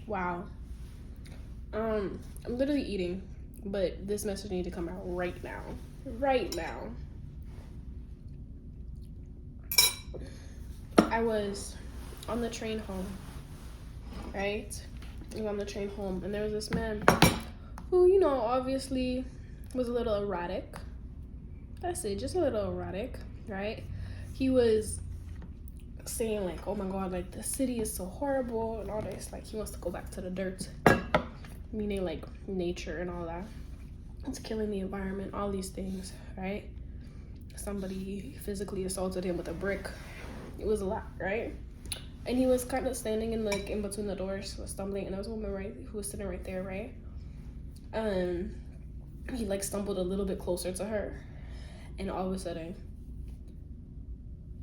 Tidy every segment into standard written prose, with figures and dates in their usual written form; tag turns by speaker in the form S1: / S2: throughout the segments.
S1: Wow. I'm literally eating, but this message needs to come out right now. Right now. I was on the train home, right? I was on the train home, and there was this man who, obviously was a little erratic. That's it, just a little erratic, right? He was saying, like, oh my God, like, the city is so horrible and all this. Like, he wants to go back to the dirt, meaning, like, nature and all that. It's killing the environment, all these things, right? Somebody physically assaulted him with a brick. It was a lot, right? And he was kind of standing in between the doors, was stumbling, and there was a woman who was sitting right there, right? He like stumbled a little bit closer to her, and all of a sudden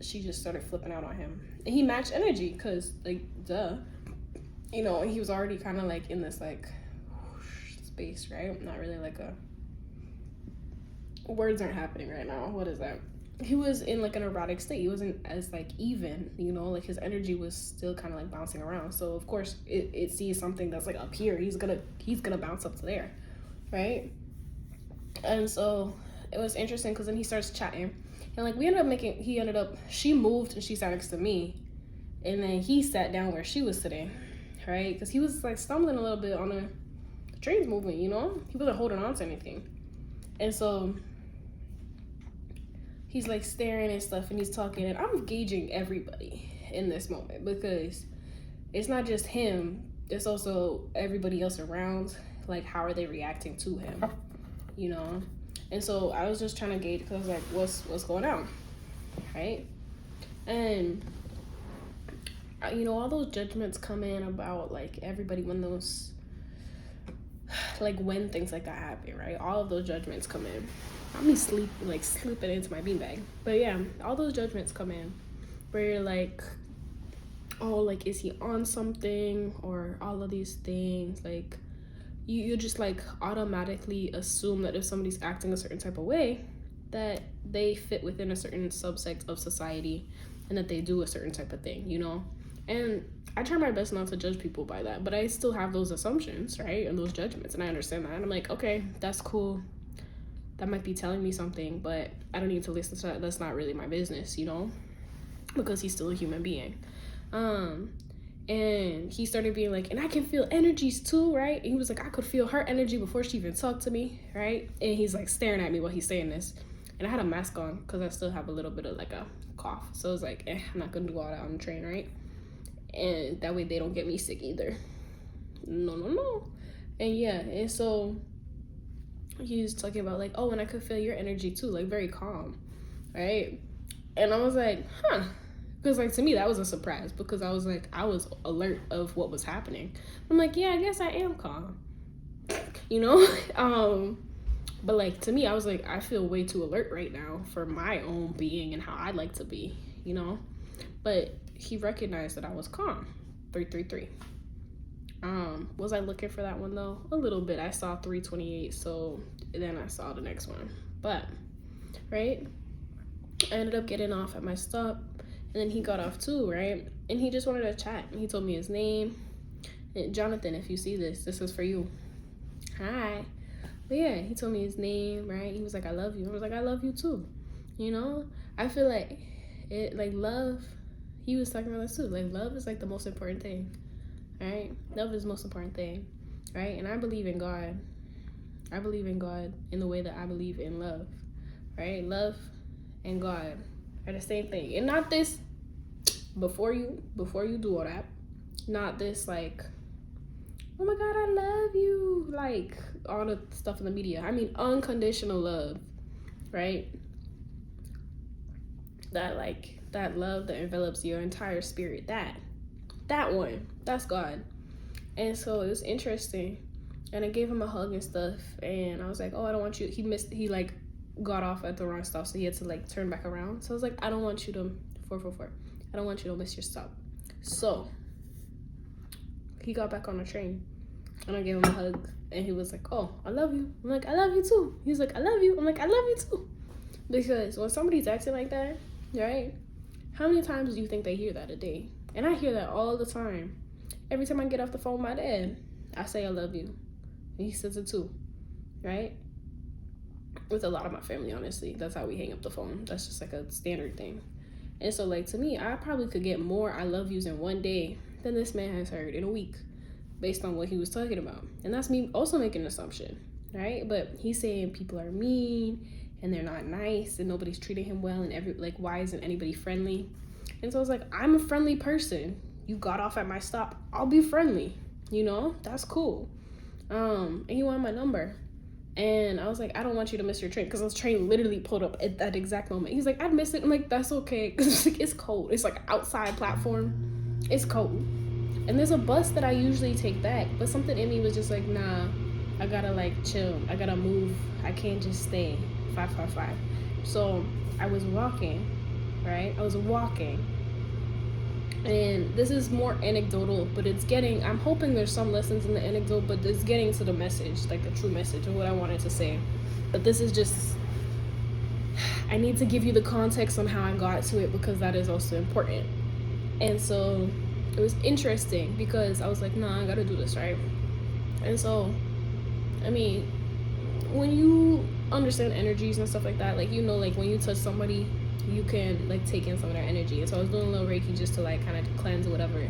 S1: she just started flipping out on him. And he matched energy, because like, duh, he was already kind of like in this like space, right? Not really like words aren't happening right now. What is that? He was in like an erotic state. He wasn't as like even, like his energy was still kind of like bouncing around. So of course it sees something that's like up here. He's gonna bounce up to there, right? And so it was interesting, because then he starts chatting, and like she moved and she sat next to me, and then he sat down where she was sitting, right? Because he was like stumbling a little bit on the train's movement, he wasn't holding on to anything. And so he's like staring and stuff, and he's talking, and I'm gauging everybody in this moment, because it's not just him, it's also everybody else around. Like, how are they reacting to him, And so I was just trying to gauge, because I was like, what's going on, right? And all those judgments come in about like everybody when things like that happen, right? All of those judgments come in. I'm slipping into my beanbag. But yeah, all those judgments come in where you're like, oh, like, is he on something, or all of these things. Like, you just like automatically assume that if somebody's acting a certain type of way, that they fit within a certain subsect of society, and that they do a certain type of thing, And I try my best not to judge people by that, but I still have those assumptions, right? And those judgments, and I understand that. And I'm like, okay, that's cool. That might be telling me something, but I don't need to listen to that. That's not really my business, Because he's still a human being. And he started being like, and I can feel energies too, right? And he was like, I could feel her energy before she even talked to me, right? And he's like staring at me while he's saying this. And I had a mask on, because I still have a little bit of like a cough. So I was like, I'm not gonna do all that on the train, right? And that way they don't get me sick either. No. And yeah, and so he's talking about like, oh, and I could feel your energy too, like very calm, right? And I was like, huh. Because like, to me, that was a surprise, because I was like, I was alert of what was happening. I'm like, yeah, I guess I am calm, But like, to me, I was like, I feel way too alert right now for my own being and how I like to be, But he recognized that I was calm. 333. Was I looking for that one though? A little bit. I saw 328, so then I saw the next one. But, right? I ended up getting off at my stop, and then he got off too, right? And he just wanted to chat. He told me his name. And Jonathan, if you see this is for you. Hi. But yeah, he told me his name, right? He was like, I love you. I was like, I love you too. I feel like love, he was talking about this too. Like, love is like the most important thing, right? Love is the most important thing, right? And I believe in God. I believe in God in the way that I believe in love, right? Love and God are the same thing. And not this, before you do all that, not this like, oh my God, I love you, like all the stuff in the media. I mean, unconditional love, right? That love that envelops your entire spirit, that one, that's God. And so it was interesting, and I gave him a hug and stuff, and I was like, oh, I don't want you, he like got off at the wrong stop, so he had to like turn back around. So I was like, I don't want you to 444, I don't want you to miss your stop. So he got back on the train, and I gave him a hug, and he was like, oh, I love you. I'm like, I love you too. He was like, I love you. I'm like, I love you too. Because when somebody's acting like that, right, how many times do you think they hear that a day? And I hear that all the time. Every time I get off the phone with my dad, I say I love you. And he says it too, right? With a lot of my family, honestly. That's how we hang up the phone. That's just like a standard thing. And so, like, to me, I probably could get more I love yous in one day than this man has heard in a week based on what he was talking about. And that's me also making an assumption, right? But he's saying people are mean and they're not nice and nobody's treating him well and why isn't anybody friendly? And so I was like, I'm a friendly person. You got off at my stop. I'll be friendly. You know, that's cool. And he wanted my number. And I was like, I don't want you to miss your train, because the train literally pulled up at that exact moment. He's like, I'd miss it. I'm like, that's okay, because it's cold. It's like an outside platform. It's cold. And there's a bus that I usually take back, but something in me was just like, nah, I gotta like chill. I gotta move. I can't just stay 555. So I was walking, right? And this is more anecdotal, but I'm hoping there's some lessons in the anecdote, but it's getting to the message, like the true message of what I wanted to say. But this is just, I need to give you the context on how I got to it, because that is also important. And so it was interesting because I was like, nah, I gotta do this, right? And so, I mean, when you understand energies and stuff like that, like, you know, like when you touch somebody, you can like take in some of their energy. And so I was doing a little Reiki just to like kind of cleanse or whatever,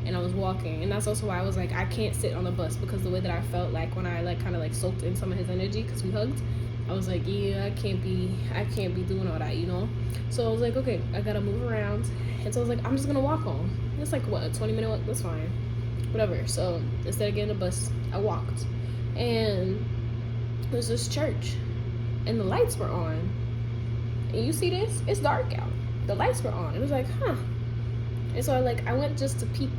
S1: and I was walking. And that's also why I was like, I can't sit on the bus, because the way that I felt like when I like kind of like soaked in some of his energy because we hugged, I was like, yeah, I can't be doing all that, you know? So I was like, okay, I gotta move around. And so I was like, I'm just gonna walk home. It's like, what, a 20-minute walk? That's fine, whatever. So instead of getting a bus, I walked. And there's this church and the lights were on. And you see this? It's dark out. The lights were on. It was like, huh. And so I went just to peek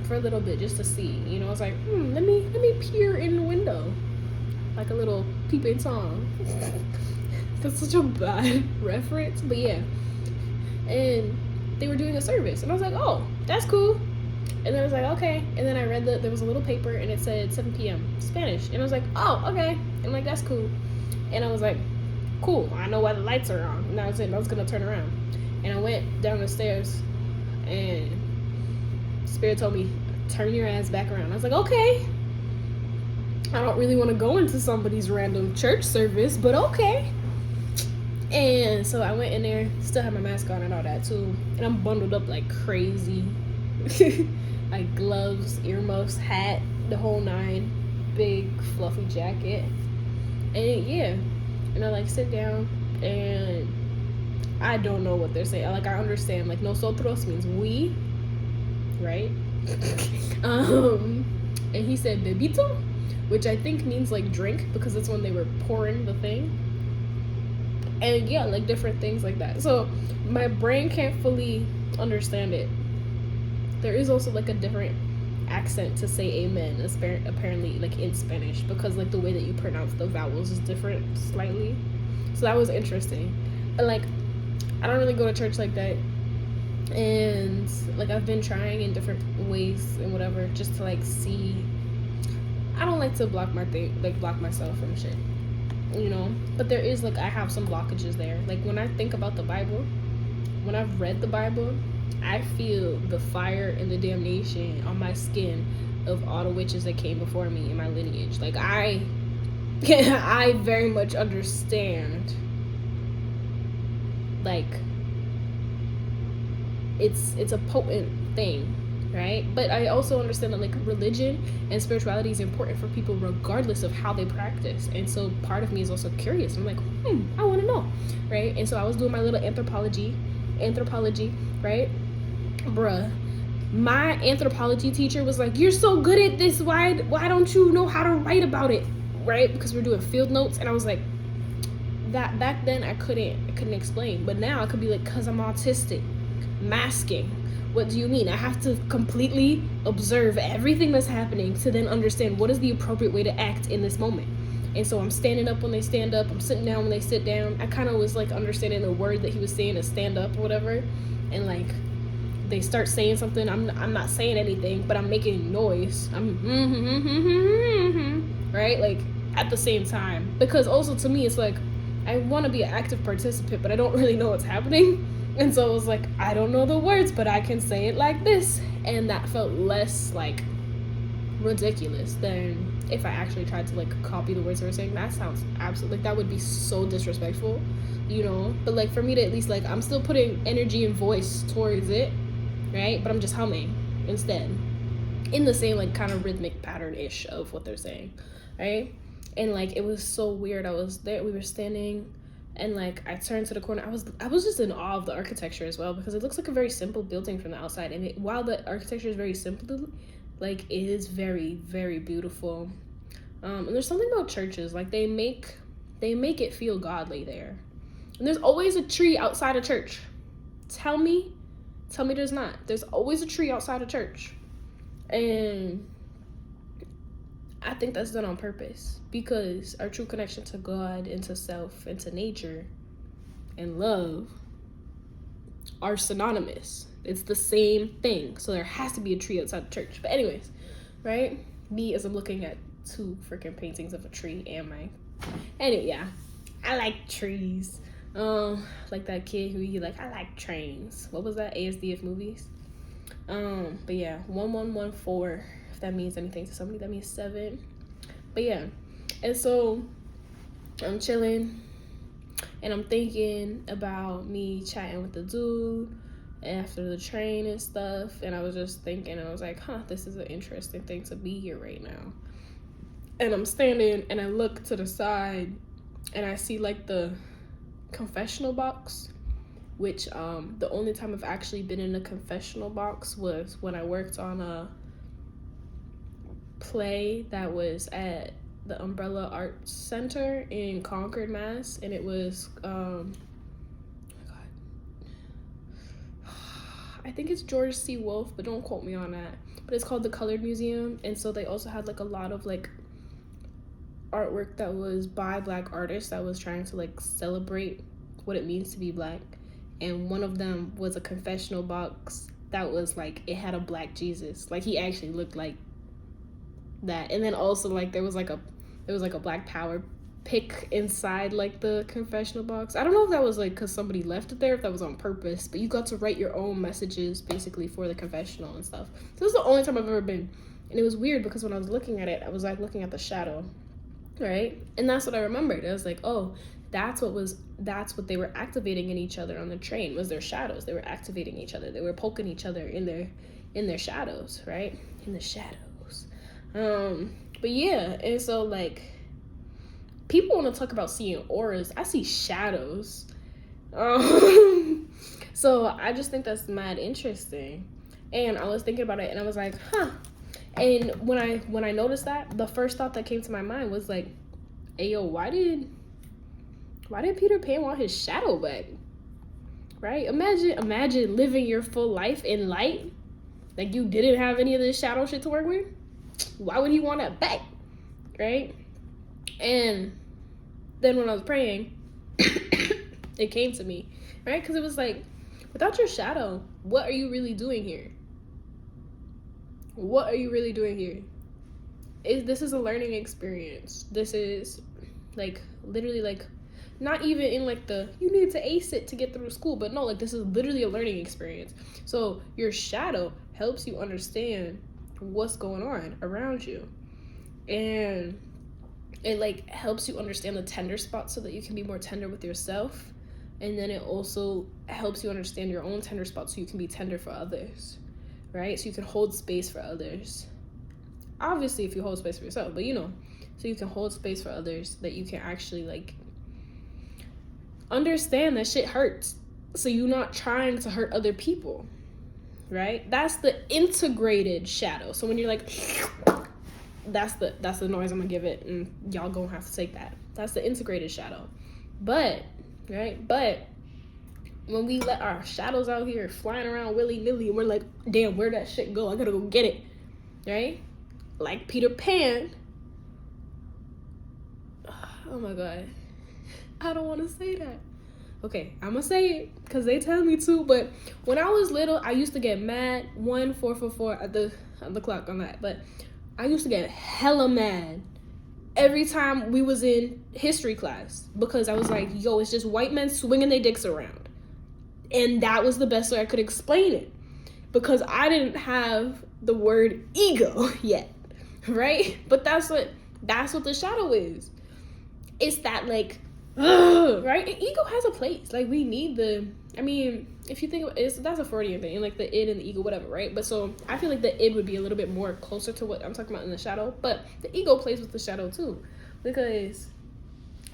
S1: for a little bit, just to see. You know, I was like, let me peer in the window, like a little peeping Tom. That's such a bad reference, but yeah. And they were doing a service, and I was like, oh, that's cool. And then I was like, okay. And then I read there was a little paper, and it said 7 p.m. Spanish, and I was like, oh, okay. And like, that's cool. And I was like, cool, I know why the lights are on. And that was it. I was gonna turn around, and I went down the stairs, and Spirit told me, turn your ass back around. I was like, okay. I don't really want to go into somebody's random church service, but okay. And so I went in there, still had my mask on and all that too, and I'm bundled up like crazy. Like gloves, earmuffs, hat, the whole nine, big fluffy jacket. And yeah, and I like sit down, and I don't know what they're saying. Like, I understand, like, nosotros means we, right? And he said bebito, which I think means like drink, because it's when they were pouring the thing. And yeah, like different things like that. So my brain can't fully understand it. There is also like a different accent to say amen, apparently, like in Spanish, because like the way that you pronounce the vowels is different slightly. So that was interesting. And like, I don't really go to church like that, and like I've been trying in different ways and whatever, just to like see. I don't like to block myself from shit, you know, but there is like, I have some blockages there. Like when I think about the Bible, when I've read the Bible, I feel the fire and the damnation on my skin of all the witches that came before me in my lineage. Like I very much understand, like, it's a potent thing, right? But I also understand that like religion and spirituality is important for people regardless of how they practice. And so part of me is also curious. I'm like, I want to know, right? And so I was doing my little anthropology, right? Bruh, my anthropology teacher was like, you're so good at this, why don't you know how to write about it, right? Because we're doing field notes. And I was like, that back then I couldn't explain, but now I could be like, because I'm autistic. Masking, what do you mean? I have to completely observe everything that's happening to then understand what is the appropriate way to act in this moment. And so I'm standing up when they stand up, I'm sitting down when they sit down. I kind of was like understanding the word that he was saying to stand up or whatever, and like they start saying something, I'm not saying anything, but I'm making noise. I'm right, like at the same time, because also to me it's like I want to be an active participant, but I don't really know what's happening. And so it was like, I don't know the words, but I can say it like this. And that felt less like ridiculous than if I actually tried to like copy the words they were saying. That sounds absolutely, like, that would be so disrespectful, you know. But like for me to at least, like, I'm still putting energy and voice towards it, right? But I'm just humming instead, in the same like kind of rhythmic pattern ish of what they're saying, right? And like it was so weird. I was there, we were standing, and like I turned to the corner. I was just in awe of the architecture as well, because it looks like a very simple building from the outside, and while the architecture is very simple, like it is very, very beautiful. And there's something about churches, like they make it feel godly there. And there's always a tree outside a church. Tell me there's not. There's always a tree outside a church. And I think that's done on purpose, because our true connection to God and to self and to nature and love are synonymous. It's the same thing. So there has to be a tree outside the church. But anyways, right? Me, as I'm looking at 2 freaking paintings of a tree and my... Anyway, yeah. I like trees. Like that kid who you like, I like trains. What was that? ASDF movies? But yeah, 1114, if that means anything to somebody, that means 7. But yeah, and so I'm chilling, and I'm thinking about me chatting with the dude after the train and stuff, and I was just thinking, I was like, this is an interesting thing to be here right now. And I'm standing, and I look to the side, and I see like the confessional box, which the only time I've actually been in a confessional box was when I worked on a play that was at the Umbrella Arts Center in Concord, Mass. And it was oh my God, I think it's George C. Wolfe, but don't quote me on that. But it's called the Colored Museum, and so they also had like a lot of like artwork that was by Black artists that was trying to like celebrate what it means to be Black. And one of them was a confessional box that was like, it had a Black Jesus. Like he actually looked like that. And then also like there was like a Black Power pic inside like the confessional box. I don't know if that was like because somebody left it there, if that was on purpose, but you got to write your own messages basically for the confessional and stuff. So this is the only time I've ever been. And it was weird because when I was looking at it, I was like looking at the shadow, right? And that's what I remembered. I was like, oh, that's what they were activating in each other on the train, was their shadows. They were activating each other. They were poking each other in their shadows, right? In the shadows. But yeah, and so like people want to talk about seeing auras. I see shadows. So I just think that's mad interesting. And I was thinking about it, and I was like, And when I noticed that, the first thought that came to my mind was like, hey yo, why did Peter Pan want his shadow back? Right? Imagine living your full life in light. Like you didn't have any of this shadow shit to work with. Why would he want that back? Right? And then when I was praying, it came to me, right? Because it was like, without your shadow, what are you really doing here? What are you really doing here? This is a learning experience. This is like literally like not even in like the you need to ace it to get through school, but no, like this is literally a learning experience. So your shadow helps you understand what's going on around you, and it like helps you understand the tender spots so that you can be more tender with yourself. And then it also helps you understand your own tender spots so you can be tender for others, right? So you can hold space for others. Obviously, if you hold space for yourself, but so you can hold space for others, that you can actually like understand that shit hurts. So you're not trying to hurt other people, right? That's the integrated shadow. So when you're like, that's the noise I'm gonna give it, and y'all gonna have to take that. That's the integrated shadow. But when we let our shadows out here flying around willy-nilly, and we're like, damn, where'd that shit go? I gotta go get it, right? Like Peter Pan. Oh my God. I don't want to say that. Okay, I'm gonna say it because they tell me to, but when I was little, I used to get mad, 444 at the clock on that, but I used to get hella mad every time we was in history class, because I was like, yo, it's just white men swinging their dicks around. And that was the best way I could explain it, because I didn't have the word ego yet. right? But that's what the shadow is. It's that like, right? And ego has a place. Like we need I mean, if you think of it, that's a Freudian thing, like the id and the ego, whatever, right? But so I feel like the id would be a little bit more closer to what I'm talking about in the shadow, but the ego plays with the shadow too, because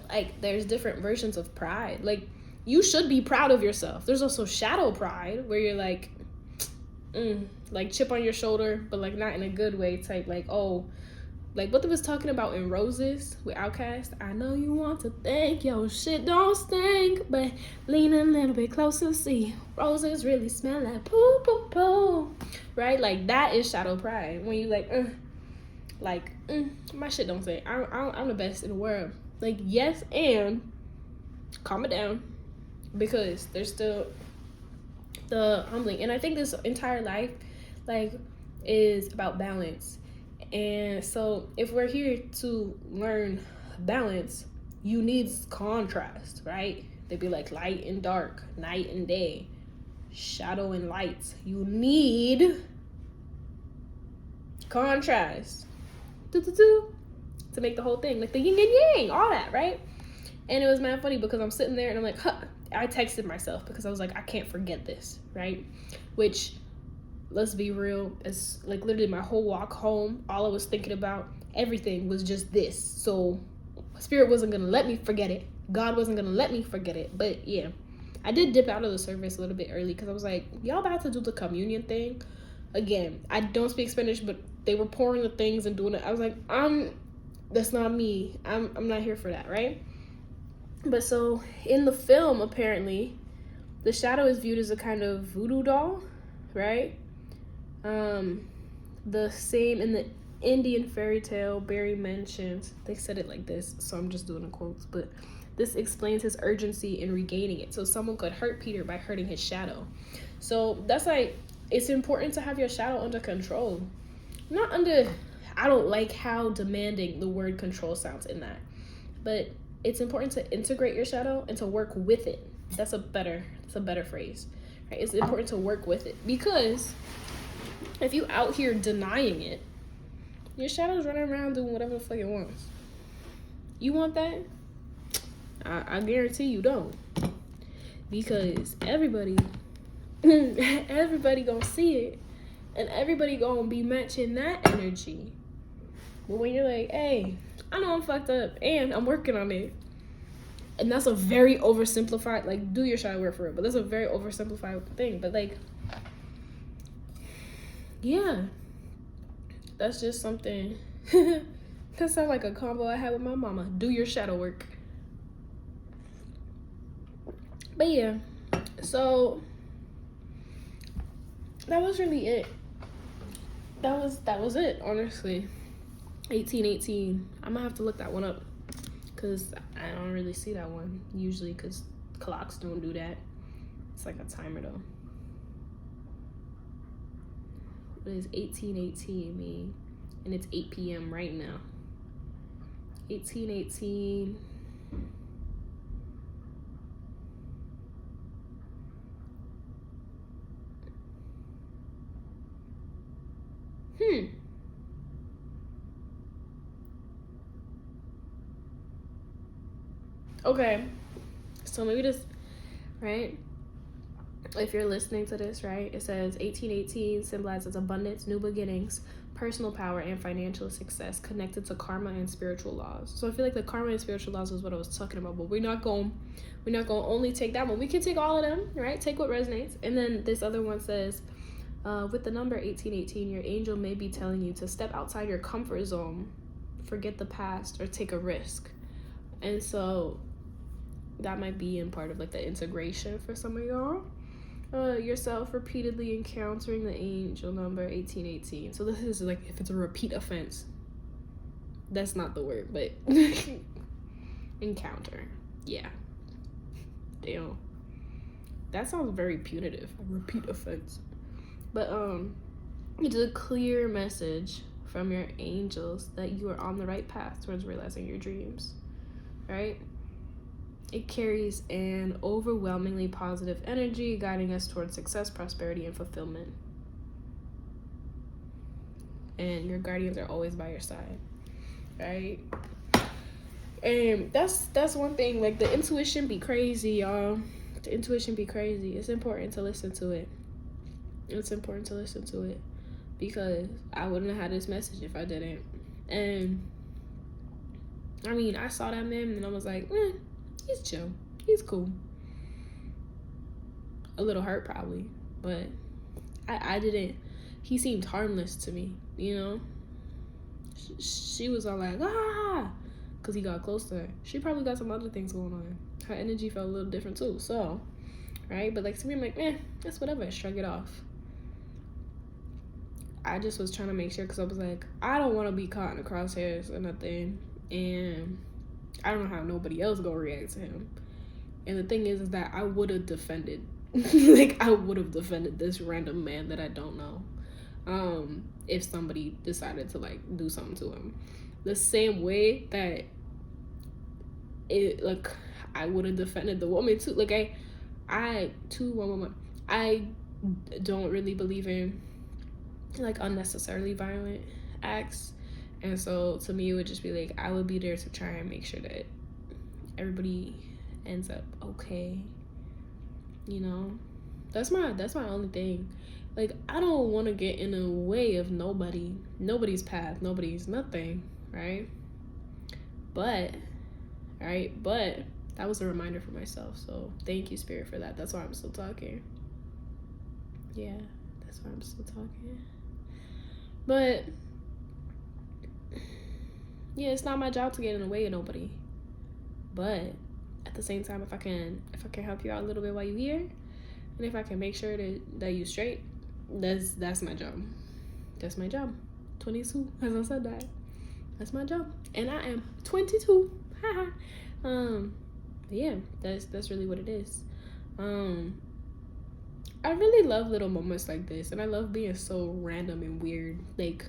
S1: like there's different versions of pride. Like you should be proud of yourself. There's also shadow pride where you're like, like chip on your shoulder, but like not in a good way type. Like, oh, like what they was talking about in Roses with Outkast. I know you want to think your shit don't stink, but lean a little bit closer, see roses really smell like poo poo poo, right? Like that is shadow pride when you like, my shit don't stink. I'm the best in the world. Like yes, and calm it down, because there's still the humbling. And I think this entire life like is about balance. And so if we're here to learn balance, you need contrast, right? They'd be like light and dark, night and day, shadow and light. You need contrast to make the whole thing, like the yin and yang, all that, right? And it was mad funny because I'm sitting there and I'm like, I texted myself because I was like, I can't forget this, right? Which, let's be real, it's like literally my whole walk home, all I was thinking about, everything was just this. So Spirit wasn't gonna let me forget it. God wasn't gonna let me forget it. But yeah, I did dip out of the service a little bit early because I was like, y'all about to do the communion thing again. I don't speak Spanish, but they were pouring the things and doing it. I was like, that's not me. I'm not here for that, right? But so in the film, apparently, the shadow is viewed as a kind of voodoo doll, right? The same in the Indian fairy tale Barry mentions. They said it like this, so I'm just doing the quotes, but this explains his urgency in regaining it. So someone could hurt Peter by hurting his shadow. So that's like, it's important to have your shadow under control. Not under, I don't like how demanding the word control sounds in that, but it's important to integrate your shadow and to work with it. That's a better phrase, right? It's important to work with it, because if you out here denying it, your shadow's running around doing whatever the fuck it wants. You want that? I guarantee you don't, because everybody gonna see it, and everybody gonna be matching that energy. But when you're like, hey, I know I'm fucked up and I'm working on it, and that's a very oversimplified, like, do your shadow work for it, but that's a very oversimplified thing. But like, yeah, that's just something that sounds like a combo I had with my mama. Do your shadow work. But yeah, so that was really it. That was it, honestly. 1818. I'm gonna have to look that one up, because I don't really see that one usually, because clocks don't do that. It's like a timer though. What does 1818 mean? And it's 8 p.m. right now. 1818. Okay, so maybe this, right? If you're listening to this, right, it says 1818 symbolizes abundance, new beginnings, personal power, and financial success connected to karma and spiritual laws. So I feel like the karma and spiritual laws is what I was talking about, but we're not going to only take that one. We can take all of them, right? Take what resonates. And then this other one says, with the number 1818, your angel may be telling you to step outside your comfort zone, forget the past, or take a risk. And so that might be in part of like the integration for some of y'all. Yourself repeatedly encountering the angel number 1818. So this is like if it's a repeat offense. That's not the word, but encounter. Yeah. Damn. That sounds very punitive. A repeat offense. But it's a clear message from your angels that you are on the right path towards realizing your dreams. Right? It carries an overwhelmingly positive energy, guiding us towards success, prosperity, and fulfillment. and your guardians are always by your side, right? And that's one thing. Like, the intuition be crazy, y'all. The intuition be crazy. It's important to listen to it. It's important to listen to it, because I wouldn't have had this message if I didn't. And I mean, I saw that man and I was like, he's chill, he's cool. A little hurt probably, but I didn't. He seemed harmless to me, you know. She was all like, because he got close to her. She probably got some other things going on. Her energy felt a little different too. So, right? But like, to me, I'm like, that's whatever. Shrug it off. I just was trying to make sure, because I was like, I don't want to be caught in the crosshairs or nothing. And I don't know how nobody else gonna react to him. And the thing is that I would have defended. Like, I would have defended this random man that I don't know. If somebody decided to like do something to him, the same way that I would have defended the woman too. Like, I don't really believe in like unnecessarily violent acts, and so to me it would just be like, I would be there to try and make sure that everybody ends up okay, you know. That's my only thing. Like, I don't want to get in the way of nobody's path, nobody's nothing, right? But that was a reminder for myself. So thank you, Spirit, for that. That's why I'm still talking. Yeah, that's why I'm still talking. But yeah, it's not my job to get in the way of nobody. But at the same time, if I can help you out a little bit while you're here, and if I can make sure that you straight, that's my job. That's my job. 22, as I said that. That's my job. And I am 22. Yeah, that's really what it is. I really love little moments like this, and I love being so random and weird. Like,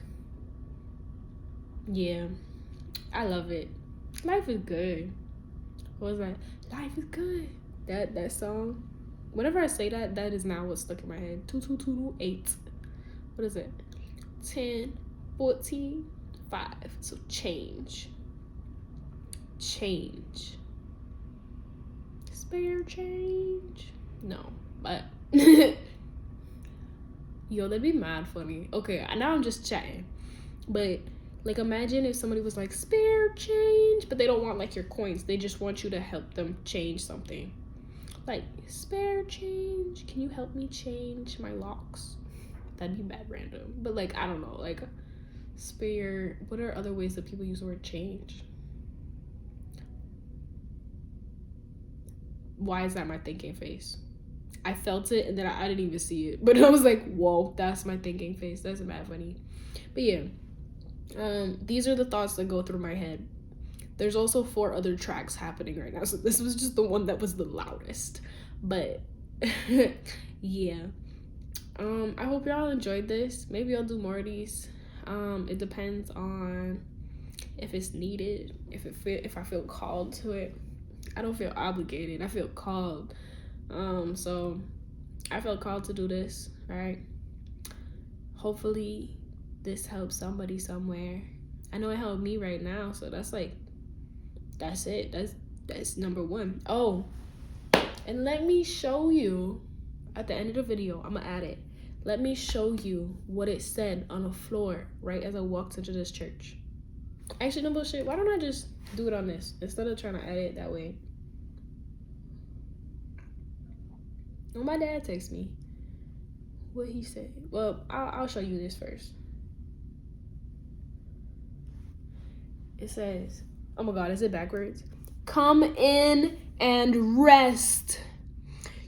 S1: yeah, I love it. Life is good. What was that? Life is good. That song. Whenever I say that is now what's stuck in my head. 2228. What is it? 10, 14, 5. So change. Spare change. No, but yo, that'd be mad funny. Okay, now I'm just chatting, but like, imagine if somebody was like, spare change, but they don't want like your coins, they just want you to help them change something. Like, spare change, can you help me change my locks? That'd be bad random. But like, I don't know, like, spare, what are other ways that people use the word change? Why is that my thinking face? I felt it and then I didn't even see it, but I was like, whoa, that's my thinking face. That's mad funny. But yeah, these are the thoughts that go through my head. There's also 4 other tracks happening right now, so this was just the one that was the loudest. But yeah, I hope y'all enjoyed this. Maybe I'll do more of these. It depends on if it's needed, if I feel called to it. I don't feel obligated, I feel called. So I felt called to do this, right? Hopefully this helps somebody somewhere. I know it helped me right now, so that's it. That's number 1. Oh, and let me show you at the end of the video. I'm gonna add it. Let me show you what it said on the floor right as I walked into this church. Actually, no bullshit. Why don't I just do it on this instead of trying to edit it that way? Oh, my dad texted me. What he said? Well, I'll show you this first. It says, oh my God, is it backwards? Come in and rest.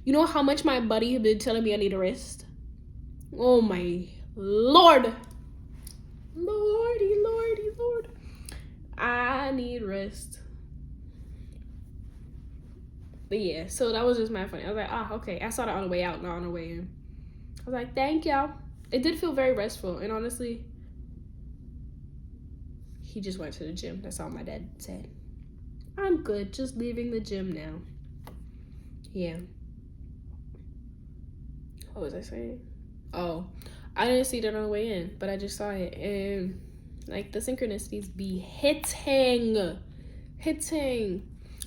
S1: You know how much my buddy had been telling me I need to rest? Oh my Lord. Lordy. I need rest. But yeah, so that was just mad funny. I was like, okay. I saw that on the way out, not on the way in. I was like, thank y'all. It did feel very restful. And honestly, he just went to the gym. That's all my dad said. I'm good. Just leaving the gym now. Yeah. What was I saying? Oh, I didn't see that on the way in, but I just saw it. And like the synchronicities be hitting.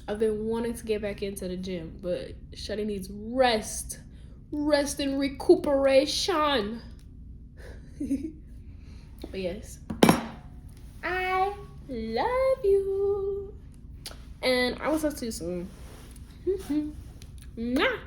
S1: I've been wanting to get back into the gym, but Shadi needs rest and recuperation. But yes, I love you, and I will talk to you soon. Mwah.